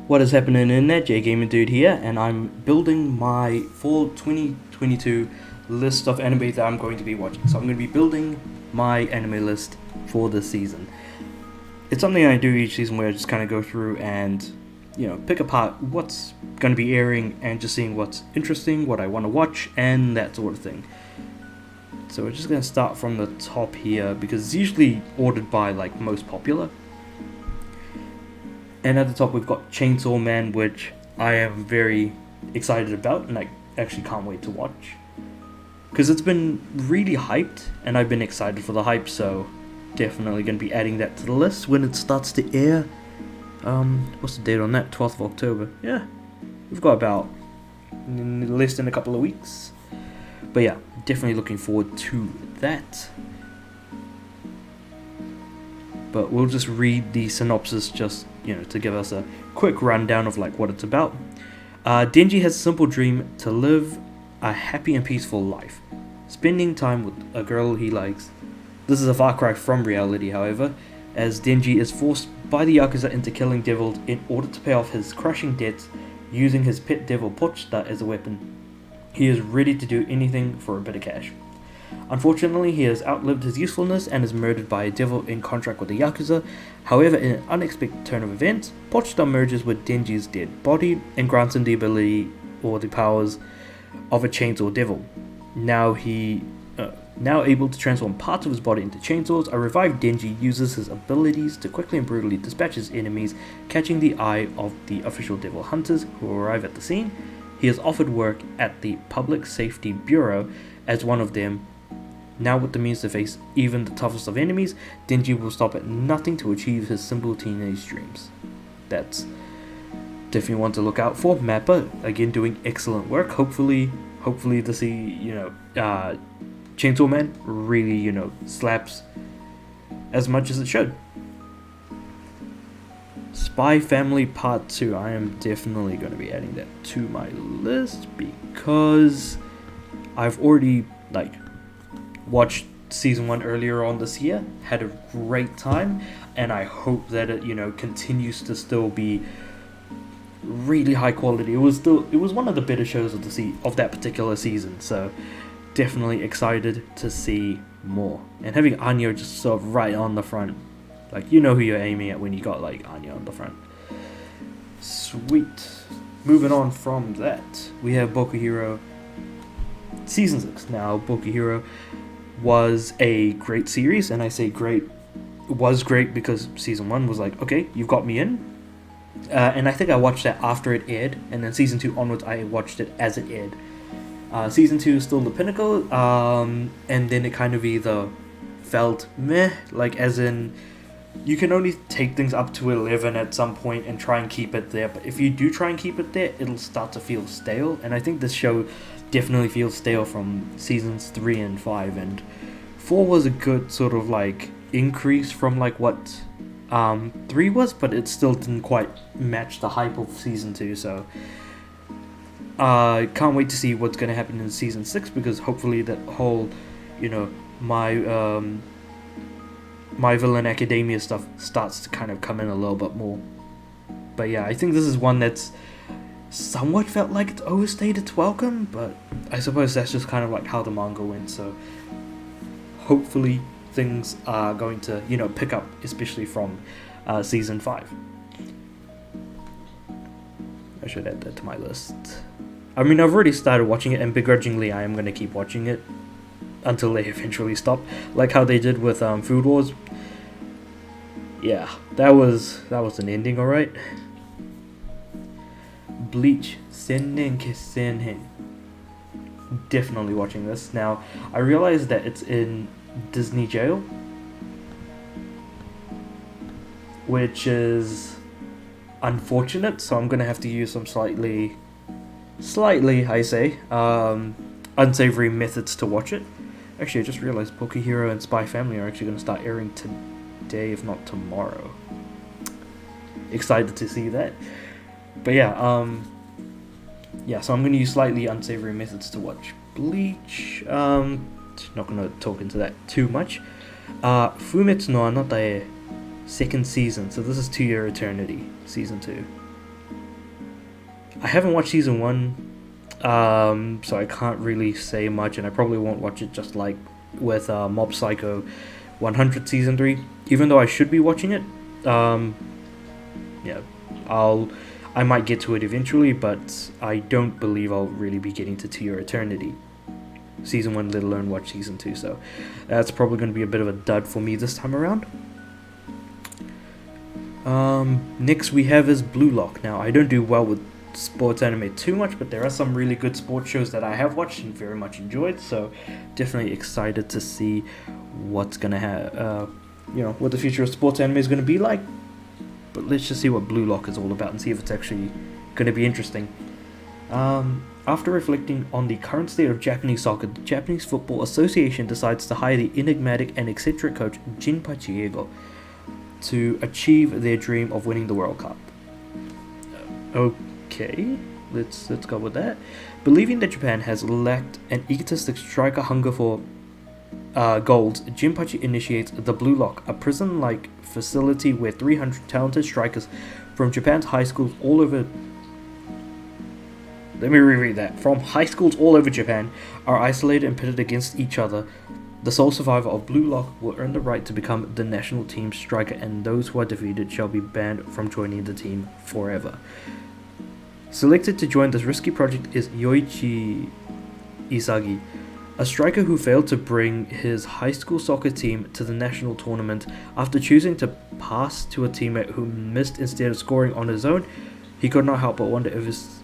What is happening in there? J Gamer Dude here, and I'm building my fall 2022 list of anime that I'm going to be watching. So I'm going to be building my anime list for this season. It's something I do each season where I just kind of go through and, pick apart what's going to be airing and just seeing what's interesting, what I want to watch, and that sort of thing. So we're just going to start from the top here because it's usually ordered by most popular. And at the top we've got Chainsaw Man, which I am very excited about and I actually can't wait to watch. Because it's been really hyped and I've been excited for the hype, so definitely going to be adding that to the list when it starts to air. What's the date on that? 12th of October. Yeah, we've got about less than a couple of weeks. But yeah, definitely looking forward to that. But we'll just read the synopsis just, to give us a quick rundown of what it's about. Denji has a simple dream to live a happy and peaceful life, spending time with a girl he likes. This is a far cry from reality, however, as Denji is forced by the Yakuza into killing devils in order to pay off his crushing debts using his pet devil Pochita as a weapon. He is ready to do anything for a bit of cash. Unfortunately, he has outlived his usefulness and is murdered by a devil in contract with the Yakuza. However, in an unexpected turn of events, Pochita merges with Denji's dead body and grants him the ability or the powers of a chainsaw devil. Now able to transform parts of his body into chainsaws, a revived Denji uses his abilities to quickly and brutally dispatch his enemies, catching the eye of the official devil hunters who arrive at the scene. He is offered work at the Public Safety Bureau as one of them. Now with the means to face even the toughest of enemies, Denji will stop at nothing to achieve his simple teenage dreams. That's definitely one to look out for. Mappa, again, doing excellent work. Hopefully to see, Chainsaw Man really, slaps as much as it should. Spy Family Part 2. I am definitely going to be adding that to my list because I've already, watched season 1 earlier on this year, had a great time, and I hope that it, continues to still be really high quality. It was one of the better shows of that particular season, so definitely excited to see more. And having Anya just sort of right on the front, who you're aiming at when you got Anya on the front. Sweet. Moving on from that, we have Boku Hero Season 6. Now, Boku Hero was a great series, and I say great, it was great because season 1 was okay, you've got me in. And I think I watched that after it aired, and then season 2 onwards I watched it as it aired. Season 2 is still the pinnacle, and then it kind of either felt meh, as in you can only take things up to 11 at some point and try and keep it there, but if you do try and keep it there, it'll start to feel stale, and I think this show definitely feels stale from seasons 3 and 5, and 4 was a good sort of increase from what 3 was, but it still didn't quite match the hype of season 2, so can't wait to see what's going to happen in season 6, because hopefully that whole, My Villain Academia stuff starts to kind of come in a little bit more. But yeah, I think this is one that's somewhat felt like it's overstayed its welcome, but I suppose that's just kind of how the manga went, so hopefully things are going to, pick up, especially from season 5. I should add that to my list. I mean, I've already started watching it, and begrudgingly I am going to keep watching it until they eventually stop, like how they did with Food Wars. Yeah, that was an ending, alright. Bleach, Sennen Kesenhen. Definitely watching this. Now, I realize that it's in Disney Jail, which is unfortunate, so I'm going to have to use some slightly, I say, unsavory methods to watch it. Actually, I just realized Boku Hero and Spy Family are actually going to start airing today, if not tomorrow. Excited to see that. But yeah, so I'm going to use slightly unsavory methods to watch Bleach. Not going to talk into that too much. Fumetsu no Anata second season, so this is To Your Eternity, season 2. I haven't watched season 1, so I can't really say much, and I probably won't watch it just like with Mob Psycho 100 season 3, even though I should be watching it. Yeah, I might get to it eventually, but I don't believe I'll really be getting to Your Eternity season 1, let alone watch season 2, so that's probably going to be a bit of a dud for me this time around. Next we have is Blue Lock. Now, I don't do well with sports anime too much, but there are some really good sports shows that I have watched and very much enjoyed, so definitely excited to see what's gonna have, what the future of sports anime is gonna be like. But let's just see what Blue Lock is all about and see if it's actually gonna be interesting. After reflecting on the current state of Japanese soccer, the Japanese Football Association decides to hire the enigmatic and eccentric coach Jinpachi Ego to achieve their dream of winning the World Cup. Okay, let's go with that. Believing that Japan has lacked an egotistic striker hunger for goals, Jinpachi initiates the Blue Lock, a prison-like facility where 300 talented strikers from Japan's high schools all over... Let me reread that. From high schools all over Japan are isolated and pitted against each other. The sole survivor of Blue Lock will earn the right to become the national team striker, and those who are defeated shall be banned from joining the team forever. Selected to join this risky project is Yoichi Isagi, a striker who failed to bring his high school soccer team to the national tournament after choosing to pass to a teammate who missed instead of scoring on his own. He could not help but wonder if his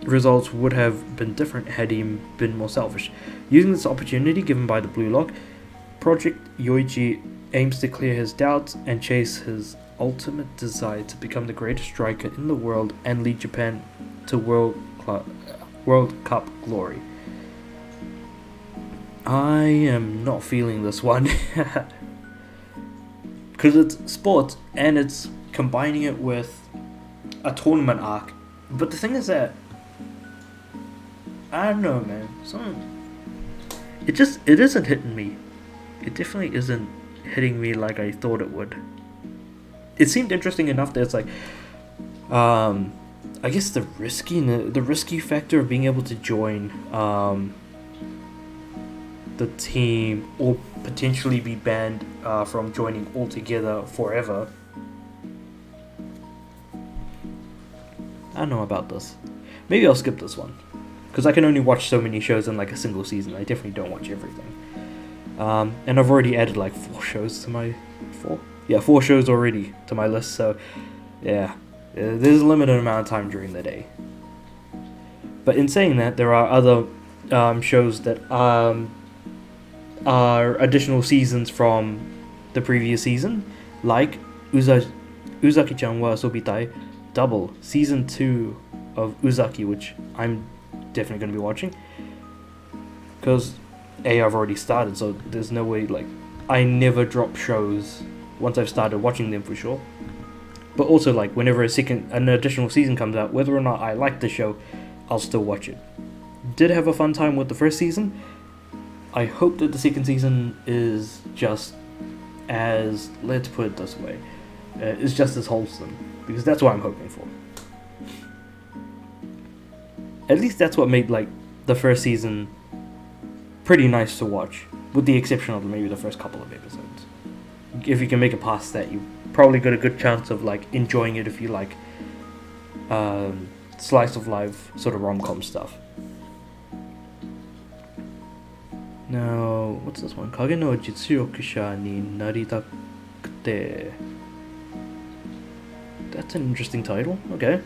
results would have been different had he been more selfish. Using this opportunity given by the Blue Lock, Project Yoichi aims to clear his doubts and chase his ultimate desire to become the greatest striker in the world and lead Japan to World Cup glory. I am not feeling this one because it's sports and it's combining it with a tournament arc. But the thing is that I don't know, man. It isn't hitting me. It definitely isn't hitting me like I thought it would. It seemed interesting enough that it's like, I guess the risky factor of being able to join the team or potentially be banned from joining altogether forever. I don't know about this. Maybe I'll skip this one, because I can only watch so many shows in like a single season. I definitely don't watch everything. And I've already added like 4 shows to my... 4? Yeah, 4 shows already to my list, so yeah. There's a limited amount of time during the day. But in saying that, there are other shows that are additional seasons from the previous season, like Uzaki-chan wa Sobitai Double, Season 2 of Uzaki, which I'm definitely going to be watching. Because, I've already started, so there's no way, like, I never drop shows once I've started watching them for sure. But also, like, whenever an additional season comes out, whether or not I like the show, I'll still watch it. Did have a fun time with the first season. I hope that the second season is just as, let's put it this way, is just as wholesome, because that's what I'm hoping for. At least that's what made, like, the first season pretty nice to watch, with the exception of maybe the first couple of episodes. If you can make it past that, you probably got a good chance of, like, enjoying it if you like slice of life sort of rom-com stuff. Now, what's this one? Kage no Jitsuyokusha ni naritakute. That's an interesting title. Okay.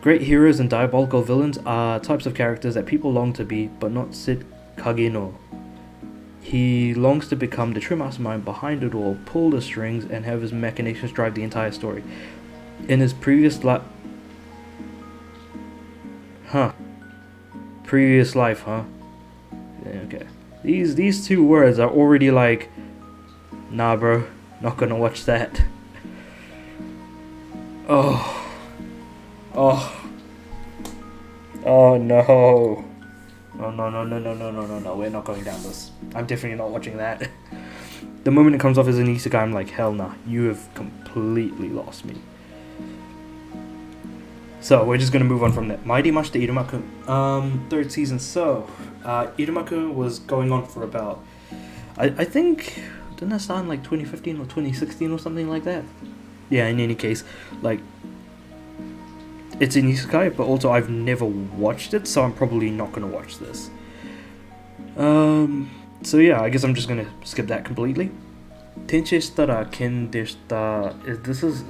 Great heroes and diabolical villains are types of characters that people long to be, but not Sid Kageno. He longs to become the true mastermind behind it all, pull the strings, and have his machinations drive the entire story. In his previous life, Okay. These 2 words are already like, nah, bro, not gonna watch that. Oh no. No, we're not going down this. I'm definitely not watching that. The moment it comes off as an isekai, I'm like, hell nah, you have completely lost me. So we're just gonna move on from that. Mairi mashita Irumaku. Third season. So Irumaku was going on for about, I think, didn't that start in like 2015 or 2016 or something like that? Yeah, in any case, like, it's an isekai, but also I've never watched it, so I'm probably not gonna watch this. So yeah, I guess I'm just gonna skip that completely. Tenchi shitara ken deshita.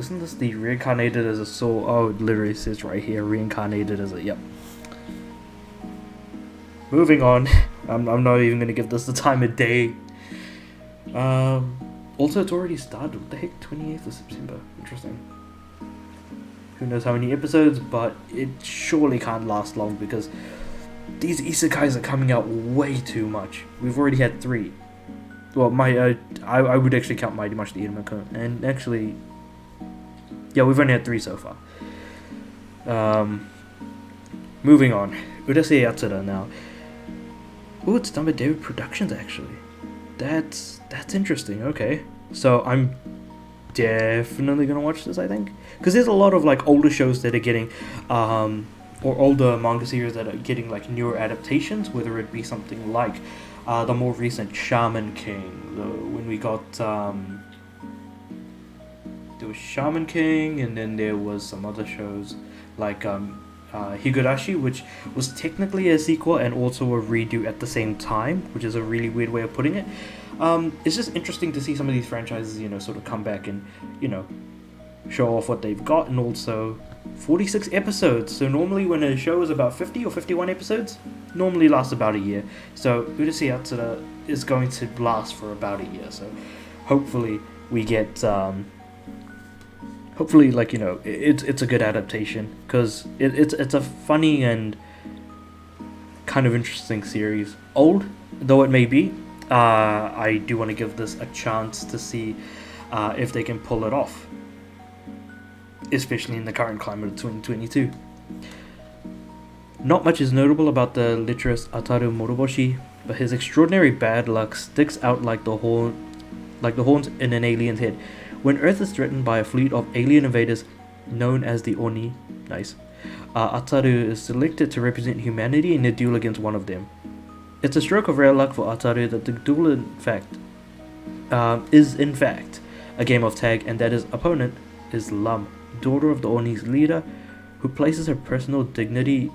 Isn't this the reincarnated as a soul? Oh, it literally says right here, reincarnated as a, yep. Moving on. I'm not even gonna give this the time of day. Also, it's already started. What the heck? 28th of September. Interesting. Who knows how many episodes, but it surely can't last long because these isekais are coming out way too much. We've already had 3. Well, I would actually count Mairi mashita Irumaku, and actually, yeah, we've only had 3 so far. Moving on. Urase Yatsura now. Oh, it's done by David Productions actually. That's interesting. Okay, so I'm definitely gonna watch this, I think, because there's a lot of like older shows that are getting or older manga series that are getting like newer adaptations, whether it be something like the more recent Shaman King, when we got there was Shaman King, and then there was some other shows like Higurashi, which was technically a sequel and also a redo at the same time, which is a really weird way of putting it. It's just interesting to see some of these franchises, sort of come back and, show off what they've got, and also 46 episodes. So normally when a show is about 50 or 51 episodes, normally lasts about a year. So Urase Yatsura is going to last for about a year. So hopefully we get, it's a good adaptation, because it's a funny and kind of interesting series. Old though it may be, I do want to give this a chance to see if they can pull it off, especially in the current climate of 2022. Not much is notable about the literate Ataru Moroboshi, but his extraordinary bad luck sticks out like the horns in an alien's head. When Earth is threatened by a fleet of alien invaders known as the Oni, Ataru is selected to represent humanity in a duel against one of them. It's a stroke of rare luck for Ataru that the duel is in fact a game of tag, and that his opponent is Lam, daughter of the Oni's leader, who places her personal dignity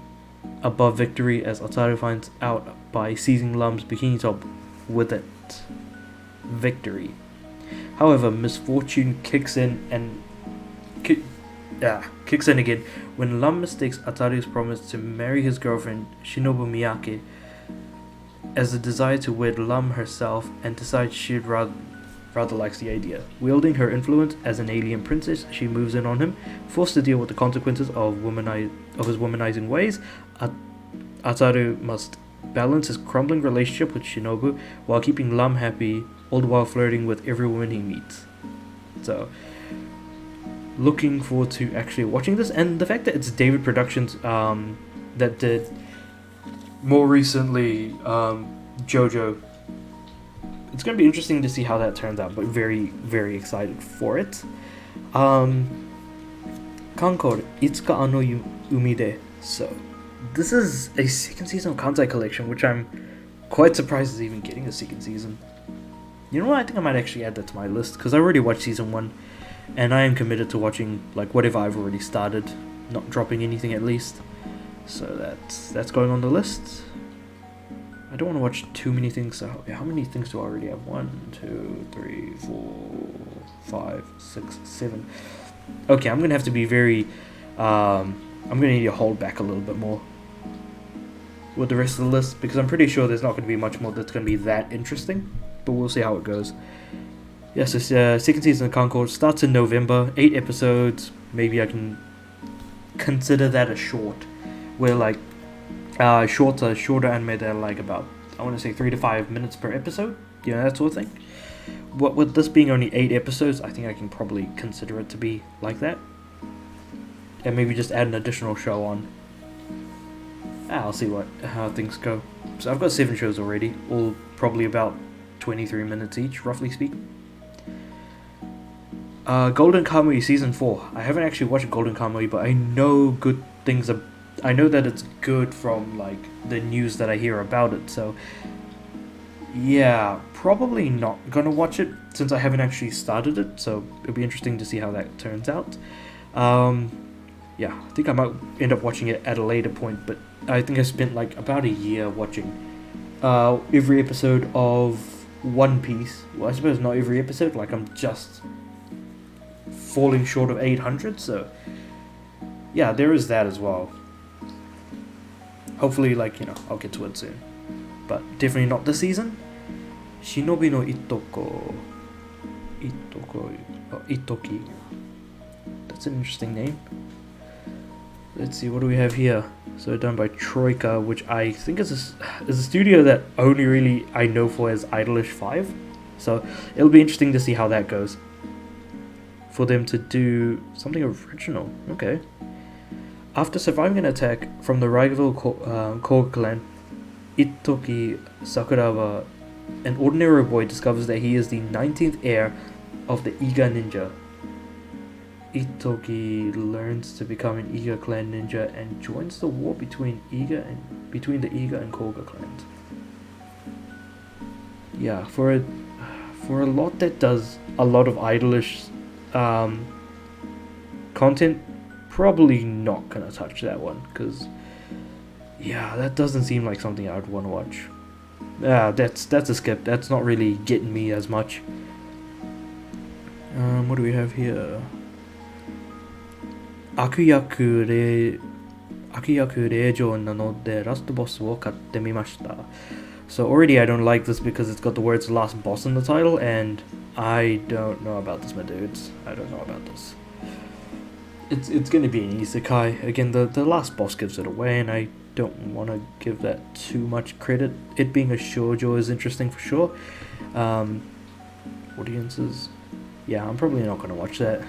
above victory, as Ataru finds out by seizing Lam's bikini top with it. Victory. However, misfortune kicks in again when Lam mistakes Ataru's promise to marry his girlfriend Shinobu Miyake as a desire to wed Lam herself, and decides she'd rather likes the idea. Wielding her influence as an alien princess, she moves in on him, forced to deal with the consequences of his womanizing ways. Ataru must balance his crumbling relationship with Shinobu while keeping Lam happy, all the while flirting with every woman he meets. So, looking forward to actually watching this, and the fact that it's David Productions that did more recently JoJo. It's going to be interesting to see how that turns out, but very, very excited for it. Concord, Itsuka ano Umi de. So, this is a second season of Kansai Collection, which I'm quite surprised is even getting a second season. You know what, I think I might actually add that to my list, because I already watched season 1, and I am committed to watching like whatever I've already started, not dropping anything at least. So that's going on the list. I don't want to watch too many things, so how many things do I already have? 1, 2, 3, 4, 5, 6, 7. Okay, I'm going to have to be very, I'm going to need to hold back a little bit more with the rest of the list, because I'm pretty sure there's not going to be much more that's going to be that interesting, but we'll see how it goes. Yes, this second season of Concord starts in November, 8 episodes. Maybe I can consider that a short, where like shorter anime that are like about, I want to say 3 to 5 minutes per episode, that sort of thing. What with this being only 8 episodes, I think I can probably consider it to be like that, and maybe just add an additional show on. I'll see how things go. So I've got 7 shows already, all probably about 23 minutes each, roughly speaking. Golden Kamuy season 4. I haven't actually watched Golden Kamuy, but I know good things. I know that it's good from like the news that I hear about it. So yeah, probably not gonna watch it since I haven't actually started it. So it'll be interesting to see how that turns out. Um, yeah, I think I might end up watching it at a later point, but I think I spent like about a year watching every episode of One Piece. Well, I suppose not every episode. Like I'm just falling short of 800. So yeah, there is that as well. Hopefully, like I'll get to it soon, but definitely not this season. Shinobi no Itoki. That's an interesting name. Let's see, what do we have here? So done by Troika, which I think is a studio that only really I know for as Idolish 5. So it'll be interesting to see how that goes. For them to do something original. Okay. After surviving an attack from the rival Koga clan, Itoki Sakurawa, an ordinary boy, discovers that he is the 19th heir of the Iga ninja. Itoki learns to become an Iga clan ninja and joins the war between the Iga and Koga clans. Yeah, for a lot that does a lot of idolish content, probably not gonna touch that one, because yeah, that doesn't seem like something I would want to watch. Yeah, that's a skip. That's not really getting me as much. What do we have here? Akuyaku Reijo nanode last boss wo katte mimashita. So already I don't like this because it's got the words last boss in the title, and I don't know about this, my dudes. I don't know about this. It's gonna be an isekai. Again, the last boss gives it away, and I don't want to give that too much credit. It being a shoujo is interesting for sure. Audiences, yeah, I'm probably not gonna watch that.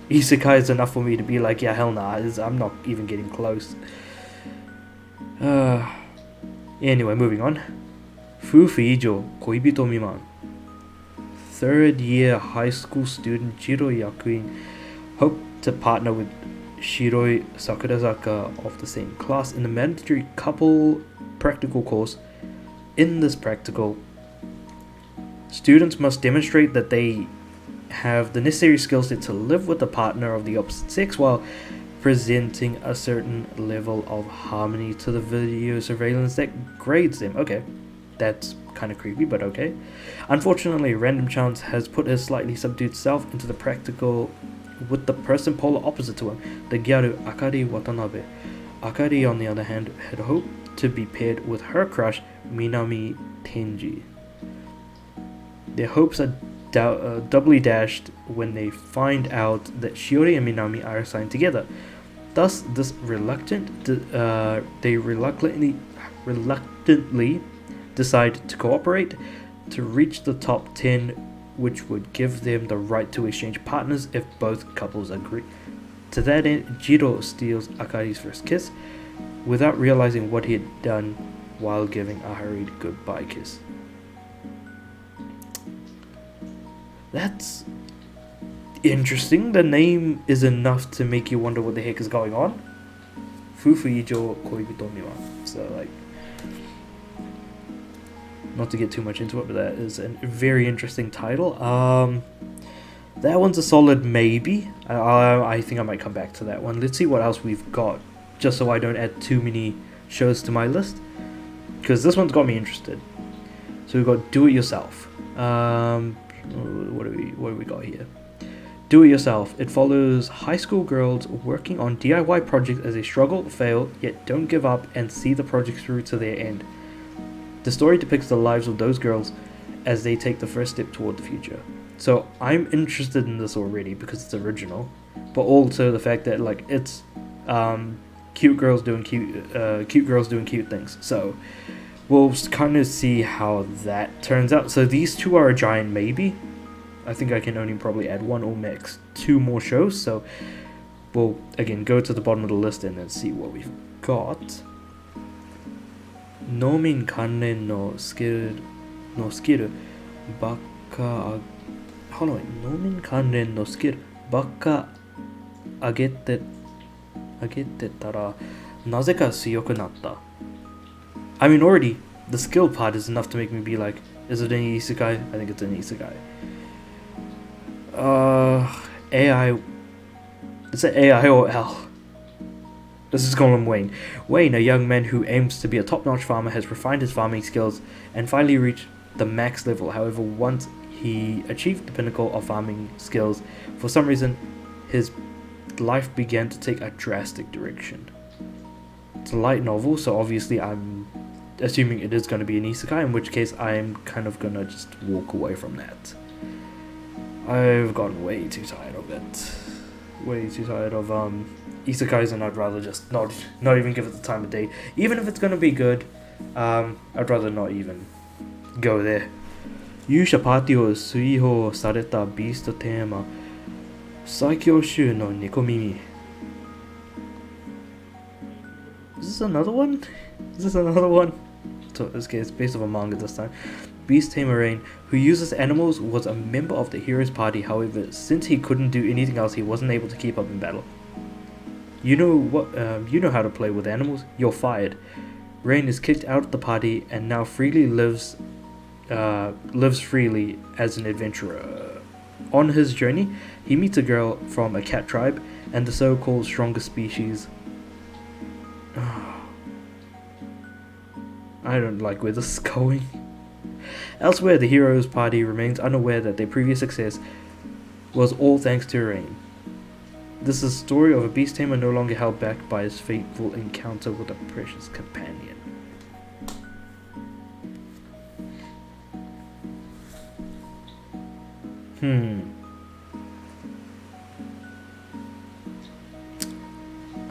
Isekai is enough for me to be like, yeah, hell nah, I'm not even getting close. Anyway, moving on. Fufu Ijo Koibito Miman. Third year high school student Jiro Yakuin hope to partner with Shiroi Sakurazaka of the same class in the mandatory couple practical course. In this practical, students must demonstrate that they have the necessary skill set to live with a partner of the opposite sex while presenting a certain level of harmony to the video surveillance that grades them. Okay, that's kind of creepy, but okay. Unfortunately, Random Chance has put his slightly subdued self into the practical with the person polar opposite to him, the gyaru Akari Watanabe. Akari, on the other hand, had hoped to be paired with her crush, Minami Tenji. Their hopes are doubly dashed when they find out that Shiori and Minami are assigned together. Thus, they reluctantly decide to cooperate to reach the top 10, which would give them the right to exchange partners if both couples agree. To that end, Jiro steals Akari's first kiss without realizing what he had done while giving a hurried goodbye kiss. That's interesting. The name is enough to make you wonder what the heck is going on. Fufu Ijo Koibito Miwa. So, like, not to get too much into it, but that is a very interesting title. That one's a solid maybe. I think I might come back to that one. Let's see what else we've got, just so I don't add too many shows to my list, because this one's got me interested. So we've got Do It Yourself. What do we got here? Do It Yourself. It follows high school girls working on DIY projects as they struggle, fail, yet don't give up and see the project through to their end. The story depicts the lives of those girls as they take the first step toward the future. So I'm interested in this already because it's original, but also the fact that like it's cute girls doing cute things. So we'll kind of see how that turns out. So these two are a giant maybe. I think I can only probably add one or max two more shows. So we'll again go to the bottom of the list and then see what we've got. Nomin kannen no skill bakka hold on, Nomin Kanren no skill bakka agete tara nazeka suyoku natta. I mean, already the skill part is enough to make me be like, is it an isekai? I think it's an isekai. AI. Is it AI or L? This is calling him Wayne. Wayne, a young man who aims to be a top-notch farmer, has refined his farming skills and finally reached the max level. However, once he achieved the pinnacle of farming skills, for some reason, his life began to take a drastic direction. It's a light novel, so obviously I'm assuming it is going to be an isekai, in which case I'm kind of going to just walk away from that. I've gotten way too tired of it. Way too tired of isekais, and I'd rather just not even give it the time of day. Even if it's gonna be good, I'd rather not even go there. Yusha party o suihou sareta beast tema Saikyo shu no nikomimi. Is this another one? So in this case, based on a manga this time. Beast Tamer, who uses animals, was a member of the hero's party. However, since he couldn't do anything else, he wasn't able to keep up in battle. You know how to play with animals? You're fired. Rain is kicked out of the party and now freely lives freely as an adventurer. On his journey, he meets a girl from a cat tribe and the so-called strongest species. I don't like where this is going. Elsewhere, the hero's party remains unaware that their previous success was all thanks to Rain. This is a story of a beast tamer no longer held back by his fateful encounter with a precious companion.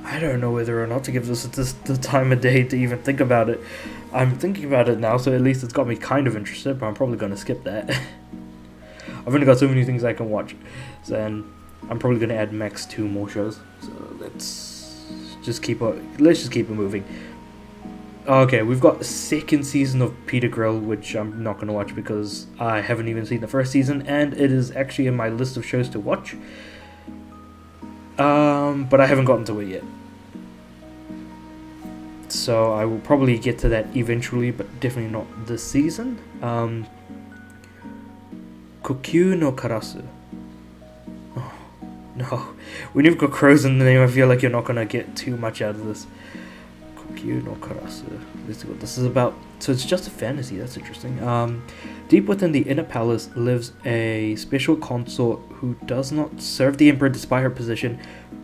I don't know whether or not to give this the time of day to even think about it. I'm thinking about it now, so at least it's got me kind of interested, but I'm probably going to skip that. I've only got so many things I can watch, and I'm probably going to add max 2 more shows. So let's just keep it moving. Okay, we've got the second season of Peter Grill, which I'm not going to watch because I haven't even seen the first season, and it is actually in my list of shows to watch. But I haven't gotten to it yet. So I will probably get to that eventually, but definitely not this season. Kokyu no Karasu. Oh, no. When you've got crows in the name, I feel like you're not going to get too much out of this. Kokyu no Karasu. Let's see what this is about. So it's just a fantasy, that's interesting. Deep within the inner palace lives a special consort who does not serve the emperor despite her position,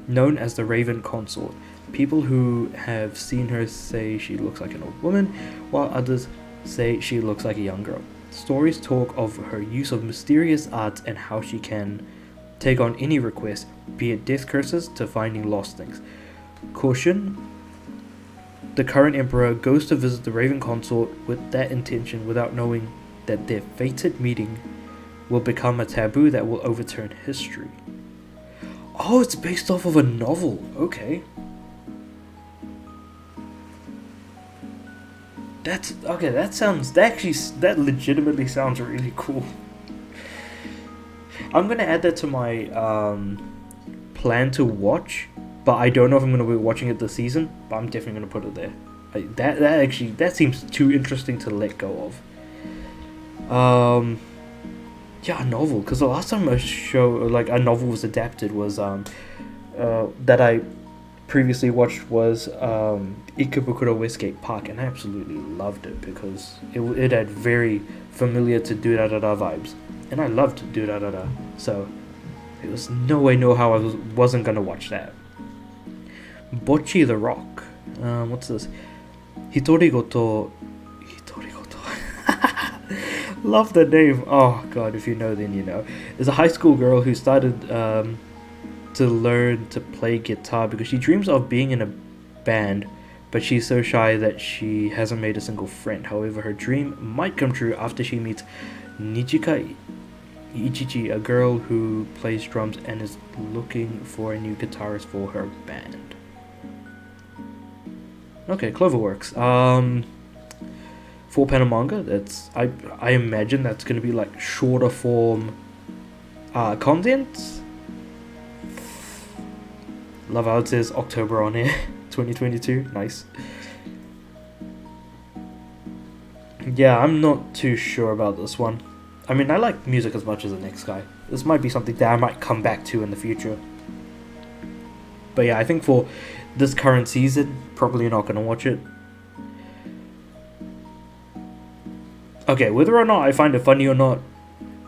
known as the Raven Consort. People who have seen her say she looks like an old woman, while others say she looks like a young girl. Stories talk of her use of mysterious arts and how she can take on any request, be it death curses to finding lost things. Caution: the current emperor goes to visit the Raven Consort with that intention without knowing that their fated meeting will become a taboo that will overturn history. Oh, it's based off of a novel. Okay. That legitimately sounds really cool. I'm gonna add that to my plan to watch, but I don't know if I'm gonna be watching it this season. But I'm definitely gonna put it there. That seems too interesting to let go of. Yeah, a novel. Because the last time a novel was adapted was that I previously watched was Ikebukuro Westgate Park, and I absolutely loved it because it had very familiar to Durarara vibes, and I loved Durarara, so there was no way, no how I wasn't gonna watch that. Bocchi the Rock. What's this? Hitorigoto. Love the name. Oh god, if you know then you know. Is a high school girl who started to learn to play guitar because she dreams of being in a band, but she's so shy that she hasn't made a single friend. However, her dream might come true after she meets Nijika Ichichi, a girl who plays drums and is looking for a new guitarist for her band. Okay, Cloverworks. 4-panel manga. That's I imagine that's gonna be like shorter form Content. Love how it says October on here, 2022. Nice. Yeah, I'm not too sure about this one. I mean, I like music as much as the next guy. This might be something that I might come back to in the future. But yeah, I think for this current season, probably not going to watch it. Okay, whether or not I find it funny or not,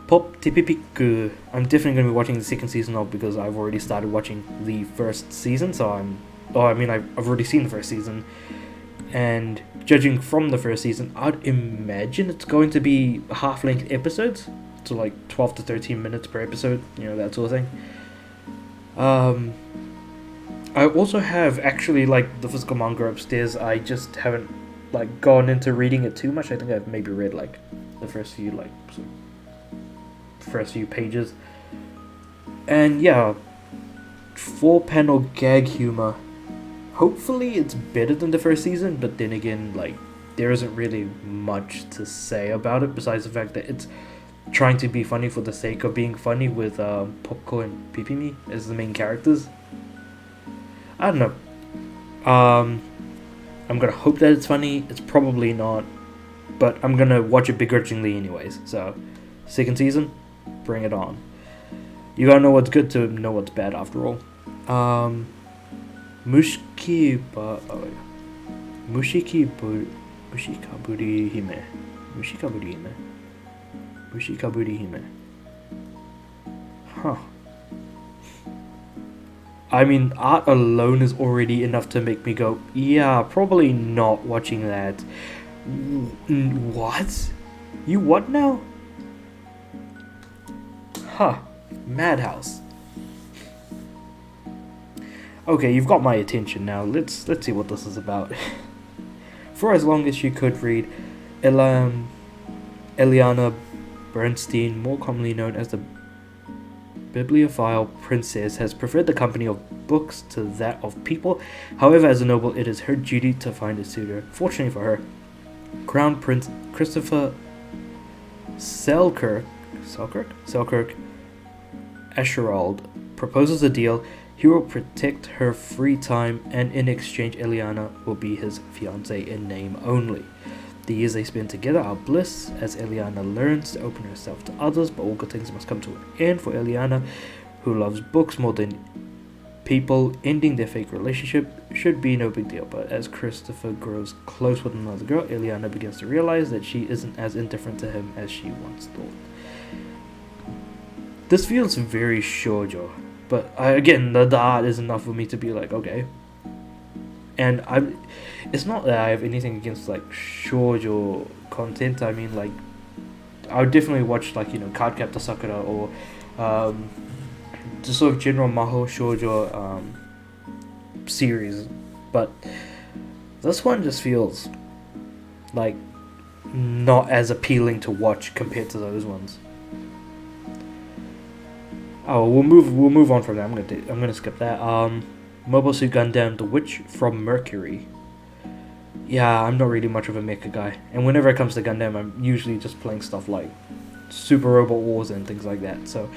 Pop Tipipiku, I'm definitely going to be watching the second season of, because I've already started watching the first season, so I've already seen the first season. And judging from the first season, I'd imagine it's going to be half-length episodes, so like 12 to 13 minutes per episode, that sort of thing. I also have actually like the physical manga upstairs. I just haven't like gone into reading it too much. I think I've maybe read like the first few pages. And yeah, 4-panel gag humor. Hopefully it's better than the first season, but then again, like, there isn't really much to say about it besides the fact that it's trying to be funny for the sake of being funny, with Popko and Pipimi as the main characters. I don't know. I'm gonna hope that it's funny. It's probably not, but I'm gonna watch it begrudgingly anyways. So, second season, bring it on. You gotta know what's good to know what's bad after all. Mushikaburi Hime. Huh. I mean, art alone is already enough to make me go, yeah, probably not watching that. What? You what now? Huh. Madhouse. Okay, you've got my attention now. Let's see what this is about. For as long as she could read, Eliana Bernstein, more commonly known as the bibliophile princess, has preferred the company of books to that of people. However, as a noble, it is her duty to find a suitor. Fortunately for her, Crown Prince Christopher Selkirk Escherald proposes a deal. He will protect her free time, and in exchange, Eliana will be his fiancée in name only. The years they spend together are bliss, as Eliana learns to open herself to others, but all good things must come to an end for Eliana, who loves books more than people. Ending their fake relationship should be no big deal, but as Christopher grows close with another girl, Eliana begins to realize that she isn't as indifferent to him as she once thought. This feels very shoujo, but again, the art is enough for me to be like, okay. And it's not that I have anything against like shoujo content. I mean, like, I would definitely watch like, Cardcaptor Sakura or just sort of general Maho shoujo series, but this one just feels like not as appealing to watch compared to those ones. Oh, we'll move on from that. I'm gonna skip that. Mobile Suit Gundam: The Witch from Mercury. Yeah, I'm not really much of a mecha guy, and whenever it comes to Gundam, I'm usually just playing stuff like Super Robot Wars and things like that. So,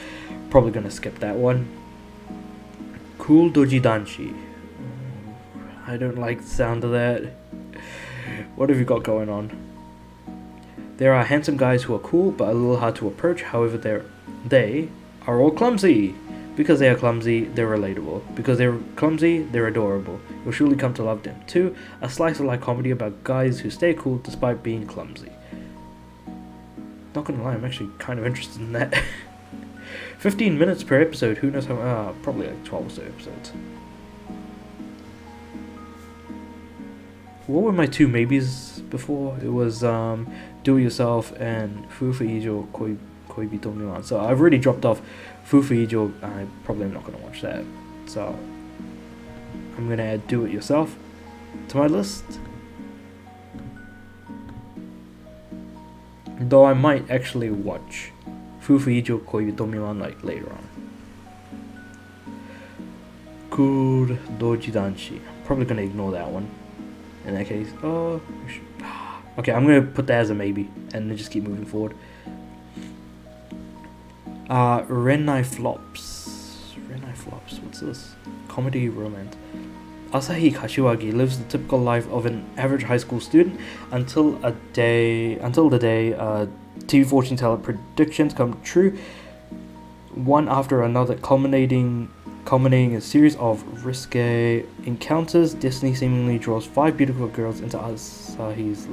probably gonna skip that one. Cool Doji Danshi. I don't like the sound of that. What have you got going on? There are handsome guys who are cool, but a little hard to approach. However, they are all clumsy. Because they are clumsy, they're relatable. Because they're clumsy, they're adorable. You'll surely come to love them too. A slice of life comedy about guys who stay cool despite being clumsy. Not gonna lie, I'm actually kind of interested in that. 15 minutes per episode, who knows how... probably like 12 or so episodes. What were my two maybes before? It was Do It Yourself and Fufu Ijo Koibito Milan. So I've already dropped off Fufu Ijo. I probably am not going to watch that. So I'm going to add Do It Yourself to my list. Though I might actually watch Fufu Ijo Koibito Milan like later on. Kur Doji Danshi. Probably going to ignore that one. In that case, okay, I'm going to put that as a maybe and then just keep moving forward. Renai Flops. Renai Flops, what's this? Comedy romance. Asahi Kashiwagi lives the typical life of an average high school student until the day TV fortune teller predictions come true, one after another, culminating in a series of risque encounters. Destiny seemingly draws 5 beautiful girls into Asahi's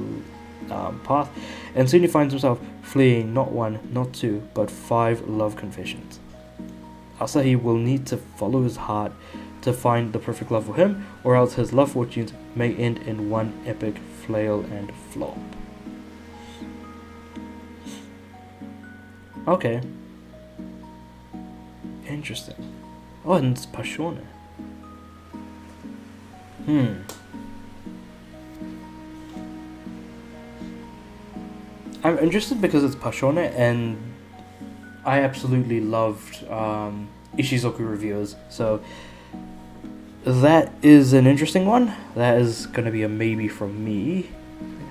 path, and soon he finds himself fleeing not 1, not 2, but 5 love confessions. Asahi will need to follow his heart to find the perfect love for him, or else his love fortunes may end in one epic flail and flop. Okay. Interesting. Oh, and it's Passione. I'm interested because it's Passione, and I absolutely loved Ishizoku reviewers, so that is an interesting one. That is going to be a maybe from me.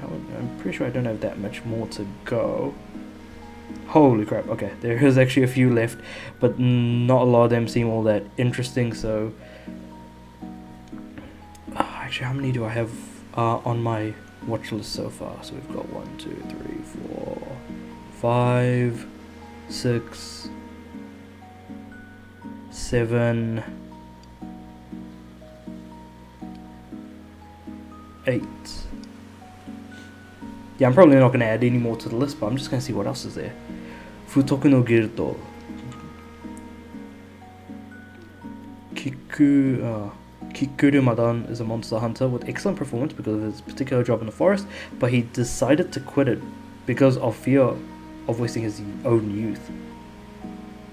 I'm pretty sure I don't have that much more to go. Holy crap, okay, there is actually a few left, but not a lot of them seem all that interesting, so... actually, how many do I have on my watch list so far? So we've got 1, 2, 3, 4, 5, 6, 7, 8. Yeah, I'm probably not going to add any more to the list, but I'm just going to see what else is there. Futoku no Girto. Kikuru Madan is a monster hunter with excellent performance because of his particular job in the forest, but he decided to quit it because of fear of wasting his own youth.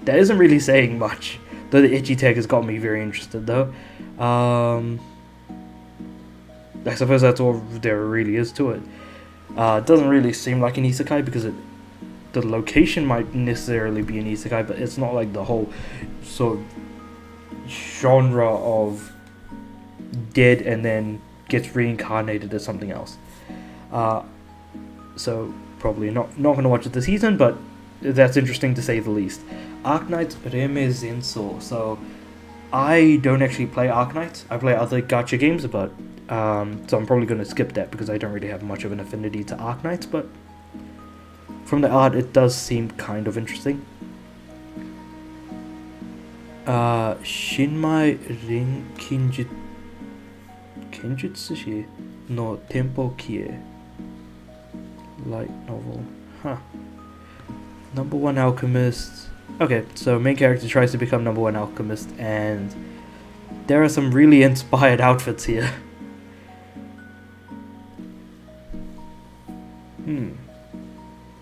That isn't really saying much, though the itchy tag has got me very interested though. I suppose that's all there really is to it. It doesn't really seem like an isekai because the location might necessarily be an isekai, but it's not like the whole sort of genre of dead and then gets reincarnated as something else. So probably not going to watch it this season, but that's interesting to say the least. Arknight Reme Zenso. So I don't actually play Arknight. I play other gacha games, but so I'm probably going to skip that because I don't really have much of an affinity to Arknights, but from the art it does seem kind of interesting. Shinmai Rin Kenjutsushi no Tempo Kie. Light novel. Number 1 Alchemist. Okay, so main character tries to become number 1 Alchemist, and there are some really inspired outfits here.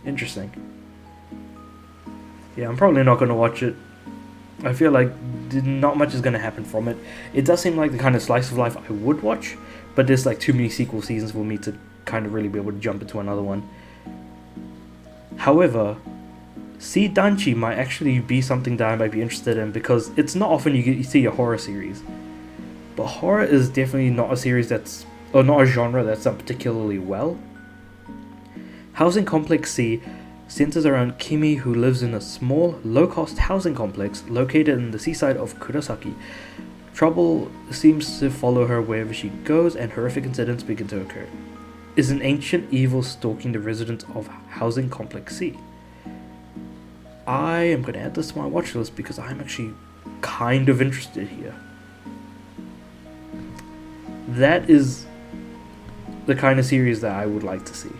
Interesting. Yeah, I'm probably not going to watch it. I feel like not much is going to happen from it. It does seem like the kind of slice of life I would watch, but there's like too many sequel seasons for me to kind of really be able to jump into another one. However, See Danchi might actually be something that I might be interested in because it's not often you see a horror series. But horror is definitely not a series or not a genre that's done particularly well. Housing Complex C centers around Kimi, who lives in a small, low-cost housing complex located in the seaside of Kurosaki. Trouble seems to follow her wherever she goes, and horrific incidents begin to occur. Is an ancient evil stalking the residents of Housing Complex C? I am going to add this to my watch list because I'm actually kind of interested here. That is the kind of series that I would like to see.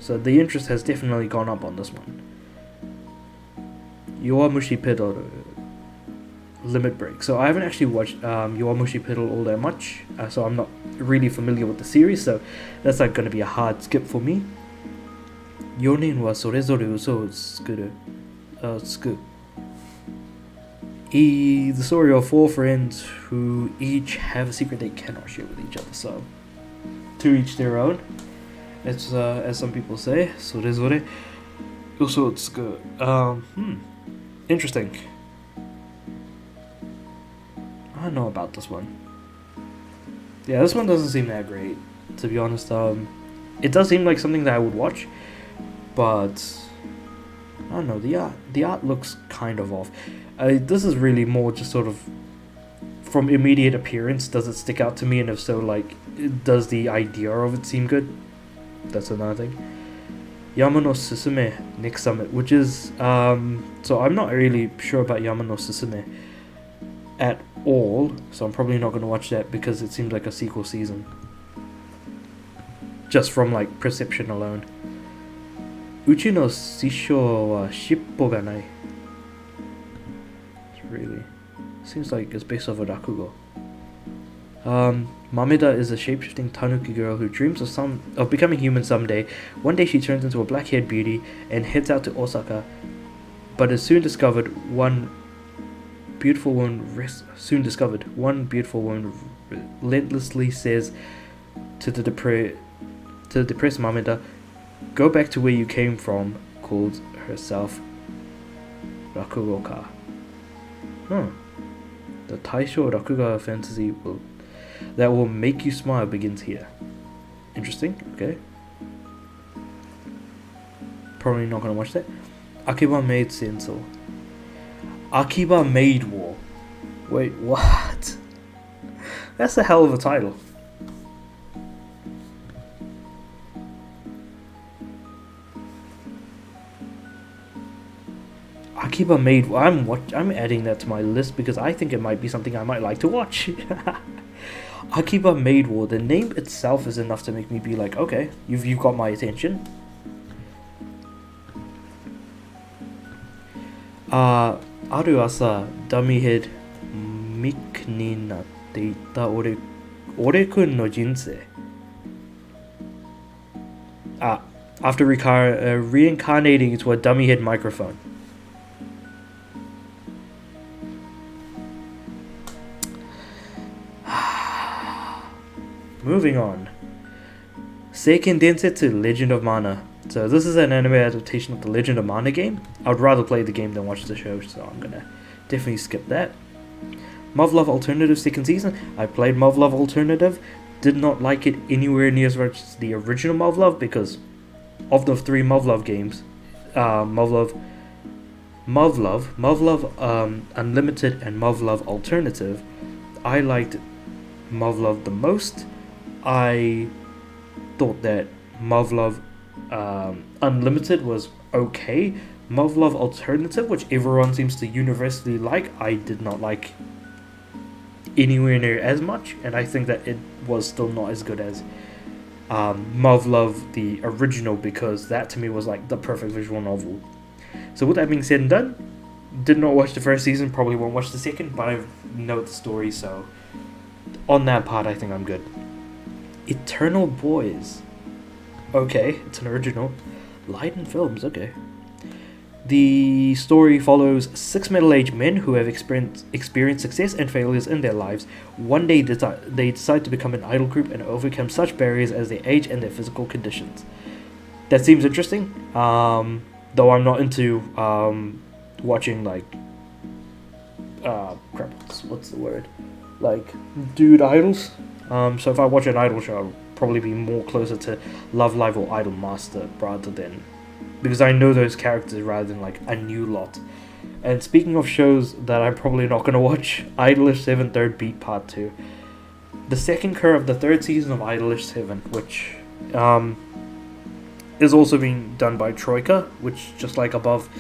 So the interest has definitely gone up on this one. Yowamushi Pedal Limit Break. So I haven't actually watched Yowamushi Pedal all that much, so I'm not really familiar with the series, so that's like going to be a hard skip for me. Yonin wa sorezore uso o tsukuru. The story of 4 friends who each have a secret they cannot share with each other, so to each their own. It's as some people say, sorezore uso o tsukuru. Interesting. I don't know about this one. Yeah, this one doesn't seem that great, to be honest. It does seem like something that I would watch, but I don't know, the art looks kind of off. This is really more just sort of from immediate appearance. Does it stick out to me, and if so, like, does the idea of it seem good? That's another thing. Yama no Susume next summit, which is so I'm not really sure about Yama no Susume at all, so I'm probably not going to watch that because it seems like a sequel season, just from like perception alone. Uchi no sisho wa shippo ga nai. It's really seems like it's based off a rakugo. Mamida is a shape-shifting tanuki girl who dreams of becoming human someday. One day she turns into a black-haired beauty and heads out to Osaka, but is soon discovered one beautiful woman relentlessly says to the depressed Mamida, "Go back to where you came from," calls herself Rakugoka. The Taisho Rakuga fantasy that will make you smile begins here. Interesting, okay. Probably not gonna watch that. Akiba Maid Senso. Akiba Maid War. Wait, what? That's a hell of a title. Akiba Maid War. I'm adding that to my list because I think it might be something I might like to watch. Akiba Maid War. The name itself is enough to make me be like, okay, you've got my attention. Aru asa dummy head Mic ni natte ita ore kun no jinsei. After reincarnating into a dummy head microphone. Moving on. Seiken Densetsu Legend of Mana. So this is an anime adaptation of the Legend of Mana game. I would rather play the game than watch the show, so I'm gonna definitely skip that. Muv-Luv Alternative second season. I played Muv-Luv Alternative. Did not like it anywhere near as much as the original Muv-Luv because of the three Muv-Luv games, Muv-Luv Unlimited and Muv-Luv Alternative, I liked Muv-Luv the most. I thought that Muv-Luv Unlimited was okay. Muv-Luv Alternative, which everyone seems to universally like, I did not like anywhere near as much, and I think that it was still not as good as Muv-Luv the original, because that to me was like the perfect visual novel. So with that being said and done, did not watch the first season, probably won't watch the second, but I know the story, so on that part I think I'm good. Eternal Boys. Okay, it's an original. Leiden Films, okay. The story follows 6 middle-aged men who have experienced success and failures in their lives. One day they decide to become an idol group and overcome such barriers as their age and their physical conditions. That seems interesting, though I'm not into watching like what's the word? Like dude idols. So if I watch an idol show, I'll probably be more closer to Love Live or Idol Master rather than, because I know those characters rather than like a new lot. And speaking of shows that I'm probably not going to watch, Idolish 7 Third Beat Part 2. The second curve of the third season of Idolish 7, which is also being done by Troika, which just like above,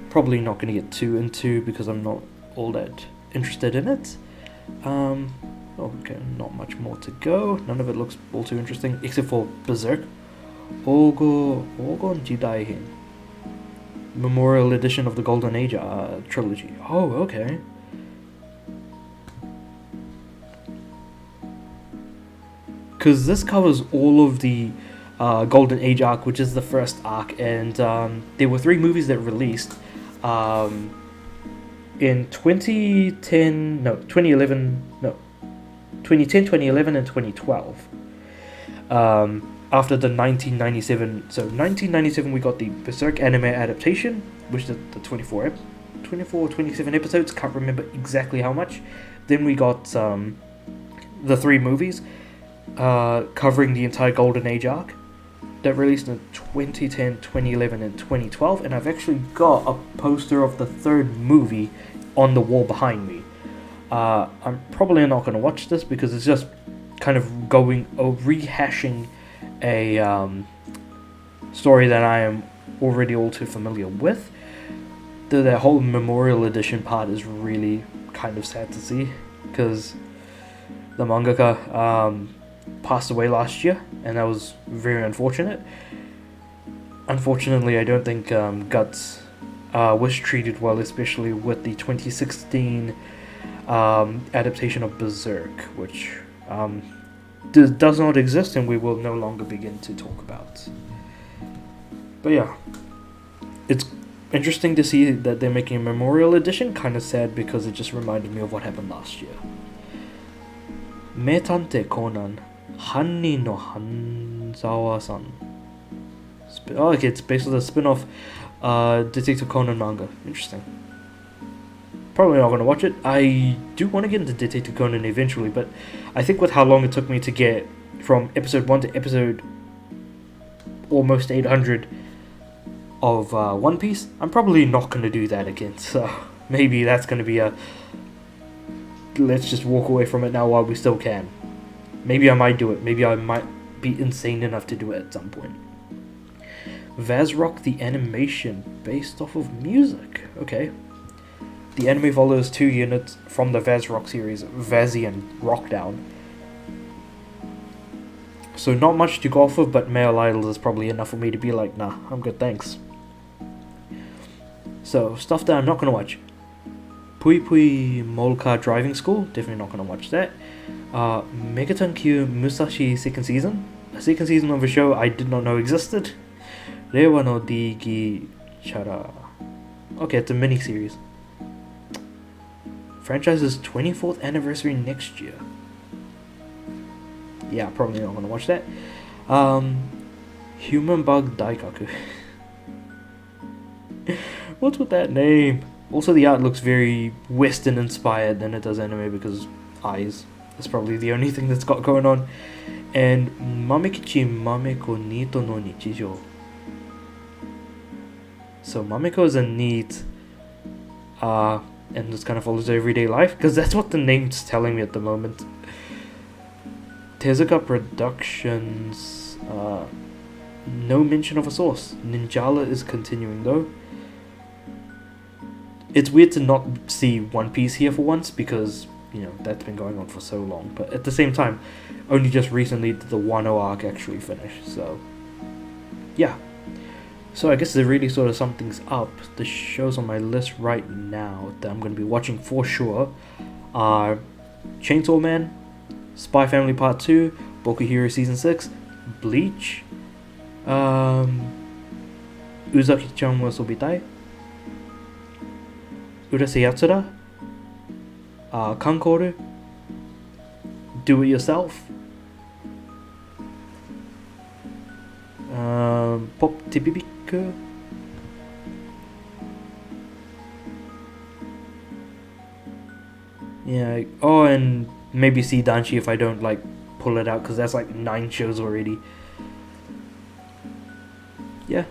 probably not going to get too into because I'm not all that interested in it. Okay, not much more to go. None of it looks all too interesting, except for Berserk. Ogon Jidai Hen. Memorial Edition of the Golden Age trilogy. Oh, okay. Because this covers all of the Golden Age arc, which is the first arc, and there were 3 movies that released in 2010, 2011, and 2012. After the 1997, so 1997 we got the Berserk anime adaptation, which is the 24 or 27 episodes, can't remember exactly how much. Then we got the 3 movies covering the entire Golden Age arc. that released in 2010, 2011, and 2012, and I've actually got a poster of the third movie on the wall behind me. I'm probably not going to watch this because it's just kind of rehashing a story that I am already all too familiar with. The whole Memorial Edition part is really kind of sad to see because the mangaka passed away last year, and that was very unfortunate. Unfortunately, I don't think Guts was treated well, especially with the 2016 adaptation of Berserk, which does not exist and we will no longer begin to talk about. But yeah, it's interesting to see that they're making a Memorial Edition. Kind of sad because it just reminded me of what happened last year. Metante Conan Hanni no Hanzawa-san. Okay, it's basically a spin-off Detective Conan manga. Interesting. Probably not going to watch it. I do want to get into Detective Conan eventually, but I think with how long it took me to get from episode 1 to episode almost 800 of One Piece, I'm probably not going to do that again. So maybe that's going to be a let's just walk away from it now while we still can. Maybe I might do it. Maybe I might be insane enough to do it at some point. Vazrock the animation based off of music. Okay. The anime follows 2 units from the Vazrock series, Vazzy and Rockdown. So not much to go off of, but Male Idol is probably enough for me to be like, nah, I'm good, thanks. So, stuff that I'm not going to watch. Pui Pui Molka Driving School, definitely not going to watch that. Megaton Q Musashi second season. A second season of a show I did not know existed. Rewa no Digi Chara. Okay, it's a mini-series. Franchise's 24th anniversary next year. Yeah, probably not going to watch that. Human Bug Daikaku. What's with that name? Also, the art looks very Western inspired than it does anime because eyes. That's probably the only thing that's got going on. And Mamekichi Mameko Nito no Nichijo. So Mameko is a NEET, and just kind of follows everyday life, because that's what the name's telling me at the moment. Tezuka Productions, no mention of a source. Ninjala is continuing though. It's weird to not see One Piece here for once, because, you know, that's been going on for so long. But at the same time, only just recently did the Wano arc actually finish, so yeah. So I guess to really sort of sum things up, the shows on my list right now that I'm going to be watching for sure are Chainsaw Man, Spy Family Part 2, Boku Hero Season 6, Bleach, Uzaki-chan wa Sobitai, Urase Yatsura, Concord, Do It Yourself, Pop Tibibiku. Yeah, oh, and maybe see Danshi if I don't like pull it out, because that's like 9 shows already. Yeah.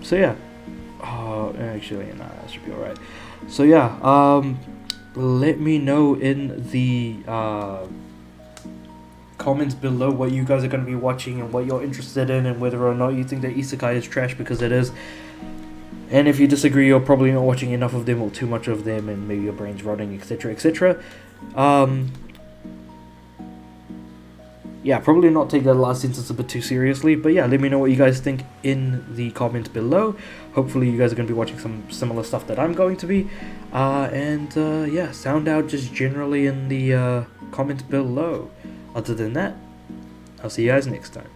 So yeah. Actually, nah, that should be alright. So yeah, let me know in the comments below what you guys are going to be watching and what you're interested in, and whether or not you think that isekai is trash, because it is. And if you disagree, you're probably not watching enough of them or too much of them, and maybe your brain's rotting, etc., etc. Yeah, probably not take that last sentence a bit too seriously, but yeah, let me know what you guys think in the comments below. Hopefully you guys are going to be watching some similar stuff that I'm going to be. Yeah, sound out just generally in the comments below. Other than that, I'll see you guys next time.